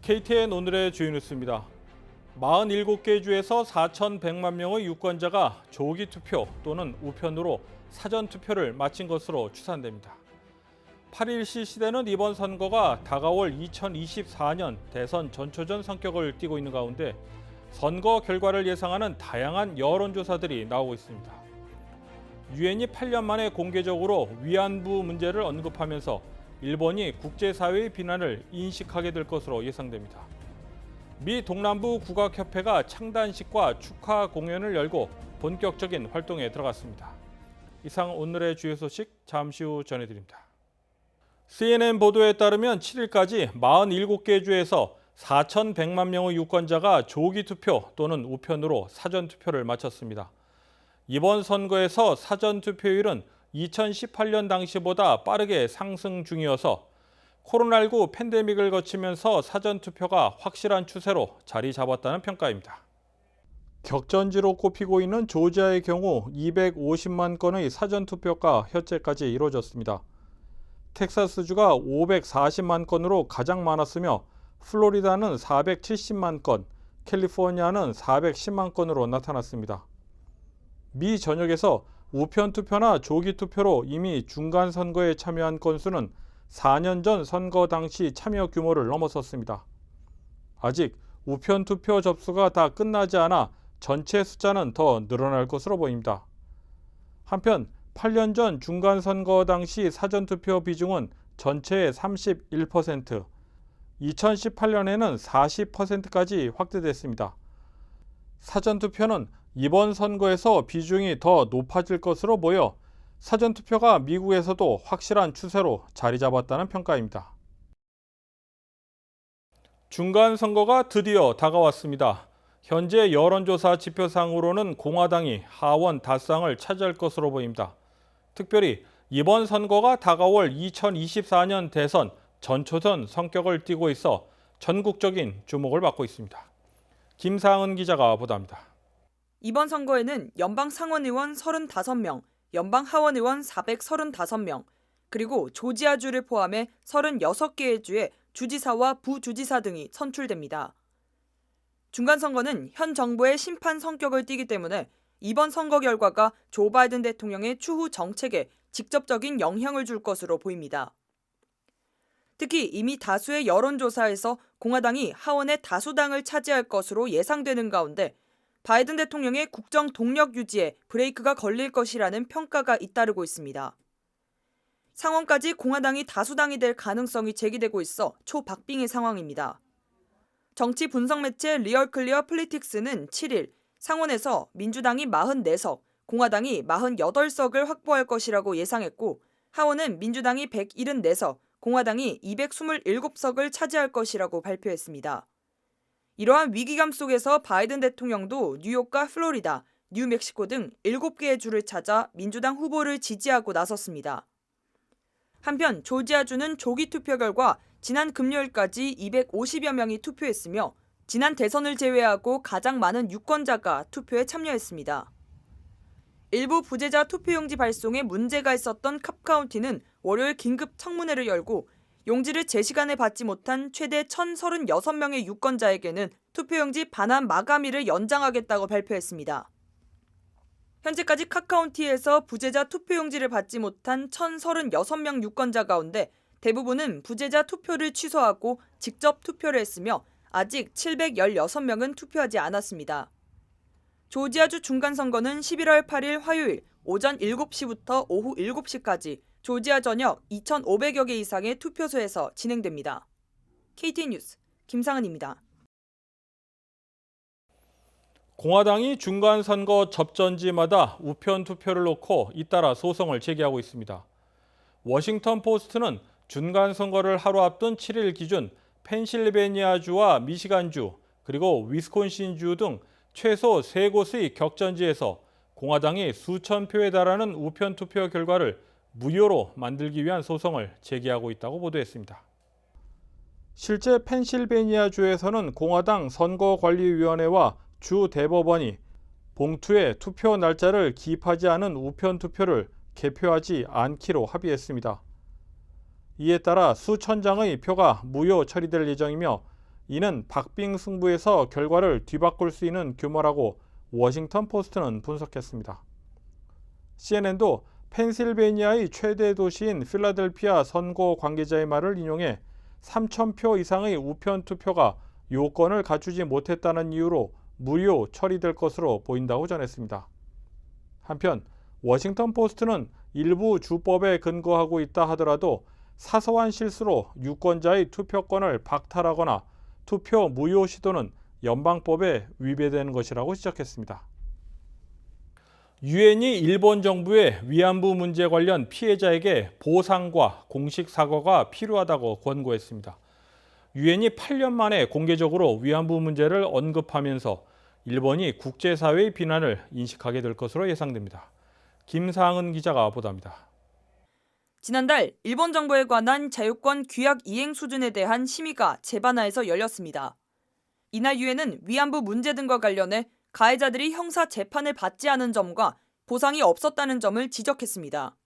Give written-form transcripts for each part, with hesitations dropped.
KTN 오늘의 주요 뉴스입니다. 47개 주에서 4,100만 명의 유권자가 조기 투표 또는 우편으로 사전 투표를 마친 것으로 추산됩니다. 8일 실시되는 이번 선거가 다가올 2024년 대선 전초전 성격을 띠고 있는 가운데 선거 결과를 예상하는 다양한 여론조사들이 나오고 있습니다. 유엔이 8년 만에 공개적으로 위안부 문제를 언급하면서 일본이 국제사회의 비난을 인식하게 될 것으로 예상됩니다. 미 동남부 국악협회가 창단식과 축하 공연을 열고 본격적인 활동에 들어갔습니다. 이상 오늘의 주요 소식 잠시 후 전해드립니다. CNN 보도에 따르면 7일까지 47개 주에서 4,100만 명의 유권자가 조기 투표 또는 우편으로 사전 투표를 마쳤습니다. 이번 선거에서 사전 투표율은 2018년 당시보다 빠르게 상승 중이어서 코로나19 팬데믹을 거치면서 사전 투표가 확실한 추세로 자리 잡았다는 평가입니다. 격전지로 꼽히고 있는 조지아의 경우 250만 건의 사전 투표가 현재까지 이루어졌습니다. 텍사스주가 540만 건으로 가장 많았으며 플로리다는 470만 건, 캘리포니아는 410만 건으로 나타났습니다. 미 전역에서 우편 투표나 조기 투표로 이미 중간 선거에 참여한 건수는 4년 전 선거 당시 참여 규모를 넘어섰습니다. 아직 우편 투표 접수가 다 끝나지 않아 전체 숫자는 더 늘어날 것으로 보입니다. 한편 8년 전 중간 선거 당시 사전 투표 비중은 전체의 31%, 2018년에는 40%까지 확대됐습니다. 사전 투표는 이번 선거에서 비중이 더 높아질 것으로 보여 사전투표가 미국에서도 확실한 추세로 자리 잡았다는 평가입니다. 중간 선거가 드디어 다가왔습니다. 현재 여론조사 지표상으로는 공화당이 하원 다수당을 차지할 것으로 보입니다. 특별히 이번 선거가 다가올 2024년 대선 전초전 성격을 띠고 있어 전국적인 주목을 받고 있습니다. 김상은 기자가 보도합니다. 이번 선거에는 연방 상원의원 35명, 연방 하원의원 435명, 그리고 조지아주를 포함해 36개의 주의 주지사와 부주지사 등이 선출됩니다. 중간선거는 현 정부의 심판 성격을 띠기 때문에 이번 선거 결과가 조 바이든 대통령의 추후 정책에 직접적인 영향을 줄 것으로 보입니다. 특히 이미 다수의 여론조사에서 공화당이 하원의 다수당을 차지할 것으로 예상되는 가운데 바이든 대통령의 국정 동력 유지에 브레이크가 걸릴 것이라는 평가가 잇따르고 있습니다. 상원까지 공화당이 다수당이 될 가능성이 제기되고 있어 초박빙의 상황입니다. 정치 분석 매체 리얼클리어 플리틱스는 7일 상원에서 민주당이 44석, 공화당이 48석을 확보할 것이라고 예상했고 하원은 민주당이 174석, 공화당이 227석을 차지할 것이라고 발표했습니다. 이러한 위기감 속에서 바이든 대통령도 뉴욕과 플로리다, 뉴멕시코 등 7개의 주를 찾아 민주당 후보를 지지하고 나섰습니다. 한편 조지아주는 조기 투표 결과 지난 금요일까지 250여 명이 투표했으며 지난 대선을 제외하고 가장 많은 유권자가 투표에 참여했습니다. 일부 부재자 투표용지 발송에 문제가 있었던 캅카운티는 월요일 긴급 청문회를 열고 용지를 제 시간에 받지 못한 최대 1,036명의 유권자에게는 투표용지 반환 마감일을 연장하겠다고 발표했습니다. 현재까지 카카운티에서 부재자 투표용지를 받지 못한 1,036명 유권자 가운데 대부분은 부재자 투표를 취소하고 직접 투표를 했으며 아직 716명은 투표하지 않았습니다. 조지아주 중간선거는 11월 8일 화요일 오전 7시부터 오후 7시까지 조지아 전역 2,500여 개 이상의 투표소에서 진행됩니다. KTN 뉴스 김상은입니다. 공화당이 중간선거 접전지마다 우편 투표를 놓고 잇따라 소송을 제기하고 있습니다. 워싱턴 포스트는 중간선거를 하루 앞둔 7일 기준 펜실베니아주와 미시간주 그리고 위스콘신주 등 최소 3곳의 격전지에서 공화당이 수천 표에 달하는 우편 투표 결과를 무효로 만들기 위한 소송을 제기하고 있다고 보도했습니다. 실제 펜실베니아주에서는 공화당 선거관리위원회와 주 대법원이 봉투에 투표 날짜를 기입하지 않은 우편 투표를 개표하지 않기로 합의했습니다. 이에 따라 수천 장의 표가 무효 처리될 예정이며 이는 박빙 승부에서 결과를 뒤바꿀 수 있는 규모라고 워싱턴 포스트는 분석했습니다. CNN도 펜실베이니아의 최대 도시인 필라델피아 선거 관계자의 말을 인용해 3,000표 이상의 우편 투표가 요건을 갖추지 못했다는 이유로 무효 처리될 것으로 보인다고 전했습니다. 한편 워싱턴 포스트는 일부 주법에 근거하고 있다 하더라도 사소한 실수로 유권자의 투표권을 박탈하거나 투표 무효 시도는 연방법에 위배되는 것이라고 지적했습니다. 유엔이 일본 정부의 위안부 문제 관련 피해자에게 보상과 공식 사과가 필요하다고 권고했습니다. 유엔이 8년 만에 공개적으로 위안부 문제를 언급하면서 일본이 국제사회의 비난을 인식하게 될 것으로 예상됩니다. 김상은 기자가 보도합니다. 지난달 일본 정부에 관한 자유권 규약 이행 수준에 대한 심의가 제바나에서 열렸습니다. 이날 유엔은 위안부 문제 등과 관련해 가해자들이 형사 재판을 받지 않은 점과 보상이 없었다는 점을 지적했습니다.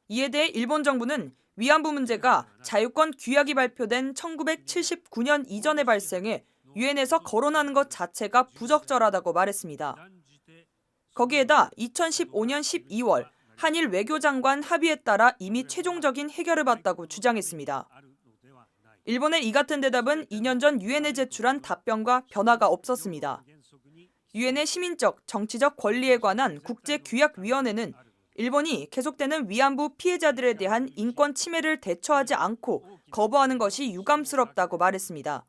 이에 대해 일본 정부는 위안부 문제가 자유권 규약이 발표된 1979년 이전에 발생해 유엔에서 거론하는 것 자체가 부적절하다고 말했습니다. 거기에다 2015년 12월 한일 외교장관 합의에 따라 이미 최종적인 해결을 봤다고 주장했습니다. 일본의 이 같은 대답은 2년 전 유엔에 제출한 답변과 변화가 없었습니다. 유엔의 시민적, 정치적 권리에 관한 국제규약위원회는 일본이 계속되는 위안부 피해자들에 대한 인권 침해를 대처하지 않고 거부하는 것이 유감스럽다고 말했습니다.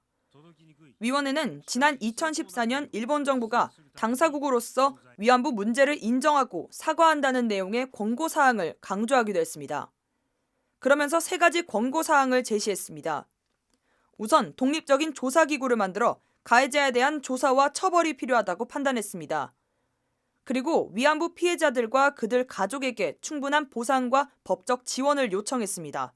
위원회는 지난 2014년 일본 정부가 당사국으로서 위안부 문제를 인정하고 사과한다는 내용의 권고사항을 강조하기도 했습니다. 그러면서 3가지 권고사항을 제시했습니다. 우선 독립적인 조사기구를 만들어 가해자에 대한 조사와 처벌이 필요하다고 판단했습니다. 그리고 위안부 피해자들과 그들 가족에게 충분한 보상과 법적 지원을 요청했습니다.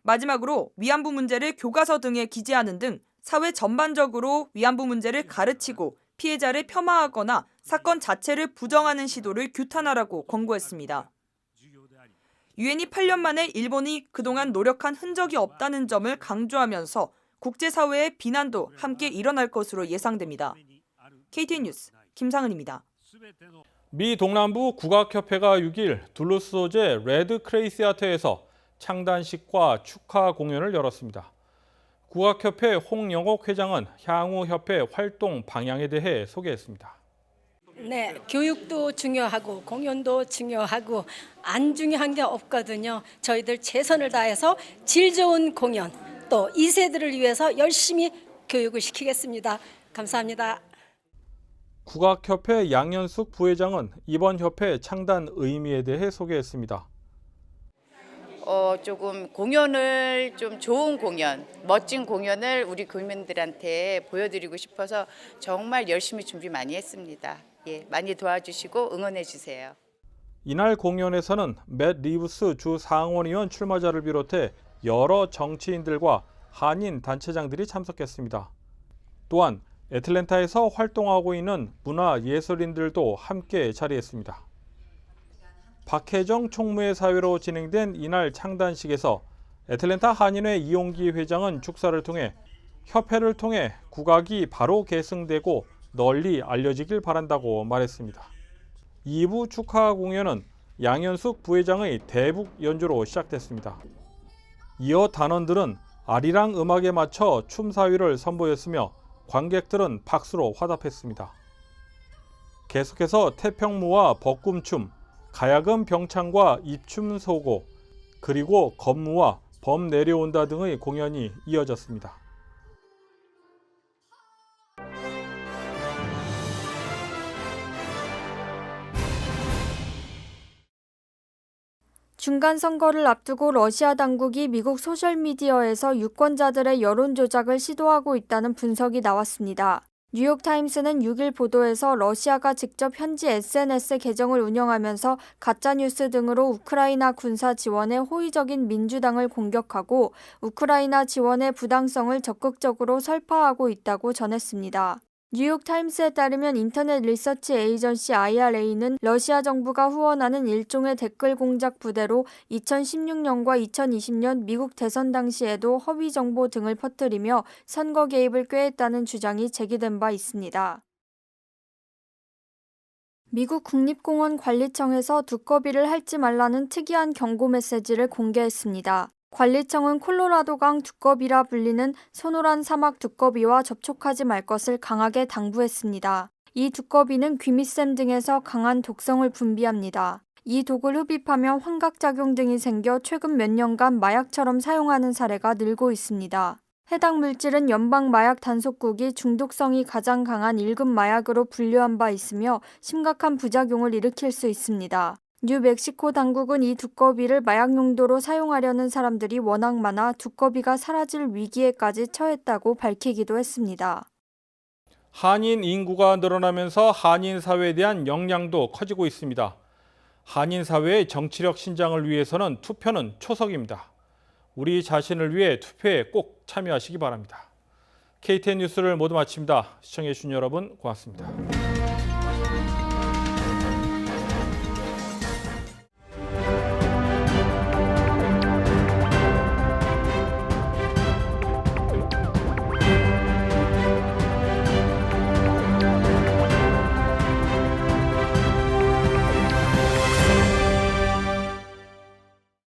마지막으로 위안부 문제를 교과서 등에 기재하는 등 사회 전반적으로 위안부 문제를 가르치고 피해자를 폄하하거나 사건 자체를 부정하는 시도를 규탄하라고 권고했습니다. 유엔이 8년 만에 일본이 그동안 노력한 흔적이 없다는 점을 강조하면서 국제사회의 비난도 함께 일어날 것으로 예상됩니다. KTN 뉴스 김상은입니다. 미 동남부 국악협회가 6일 둘루스 소재 레드 크레이시아트에서 창단식과 축하 공연을 열었습니다. 국악협회 홍영옥 회장은 향후 협회 활동 방향에 대해 소개했습니다. 네, 교육도 중요하고 공연도 중요하고 안 중요한 게 없거든요. 저희들 최선을 다해서 질 좋은 공연 또 2세들을 위해서 열심히 교육을 시키겠습니다. 감사합니다. 국악협회 양현숙 부회장은 이번 협회 창단 의미에 대해 소개했습니다. 조금 공연을 좀 좋은 공연, 멋진 공연을 우리 국민들한테 보여드리고 싶어서 정말 열심히 준비 많이 했습니다. 예, 많이 도와주시고 응원해 주세요. 이날 공연에서는 맷 리브스 주 상원의원 출마자를 비롯해 여러 정치인들과 한인 단체장들이 참석했습니다. 또한 애틀랜타에서 활동하고 있는 문화예술인들도 함께 자리했습니다. 박혜정 총무의 사회로 진행된 이날 창단식에서 애틀랜타 한인회 이용기 회장은 축사를 통해 협회를 통해 국악이 바로 계승되고 널리 알려지길 바란다고 말했습니다. 2부 축하 공연은 양현숙 부회장의 대북 연주로 시작됐습니다. 이어 단원들은 아리랑 음악에 맞춰 춤사위를 선보였으며 관객들은 박수로 화답했습니다. 계속해서 태평무와 벚꿈춤, 가야금 병창과 입춤소고, 그리고 건무와 범 내려온다 등의 공연이 이어졌습니다. 중간 선거를 앞두고 러시아 당국이 미국 소셜미디어에서 유권자들의 여론 조작을 시도하고 있다는 분석이 나왔습니다. 뉴욕타임스는 6일 보도에서 러시아가 직접 현지 SNS 계정을 운영하면서 가짜뉴스 등으로 우크라이나 군사 지원에 호의적인 민주당을 공격하고 우크라이나 지원의 부당성을 적극적으로 설파하고 있다고 전했습니다. 뉴욕타임스에 따르면 인터넷 리서치 에이전시 IRA는 러시아 정부가 후원하는 일종의 댓글 공작 부대로 2016년과 2020년 미국 대선 당시에도 허위 정보 등을 퍼뜨리며 선거 개입을 꾀했다는 주장이 제기된 바 있습니다. 미국 국립공원 관리청에서 두꺼비를 핥지 말라는 특이한 경고 메시지를 공개했습니다. 관리청은 콜로라도강 두꺼비라 불리는 소노란 사막 두꺼비와 접촉하지 말 것을 강하게 당부했습니다. 이 두꺼비는 귀밑샘 등에서 강한 독성을 분비합니다. 이 독을 흡입하면 환각작용 등이 생겨 최근 몇 년간 마약처럼 사용하는 사례가 늘고 있습니다. 해당 물질은 연방 마약 단속국이 중독성이 가장 강한 1급 마약으로 분류한 바 있으며 심각한 부작용을 일으킬 수 있습니다. 뉴멕시코 당국은 이 두꺼비를 마약 용도로 사용하려는 사람들이 워낙 많아 두꺼비가 사라질 위기에까지 처했다고 밝히기도 했습니다. 한인 인구가 늘어나면서 한인 사회에 대한 영향도 커지고 있습니다. 한인 사회의 정치력 신장을 위해서는 투표는 초석입니다. 우리 자신을 위해 투표에 꼭 참여하시기 바랍니다. KTN 뉴스를 모두 마칩니다. 시청해주신 여러분 고맙습니다.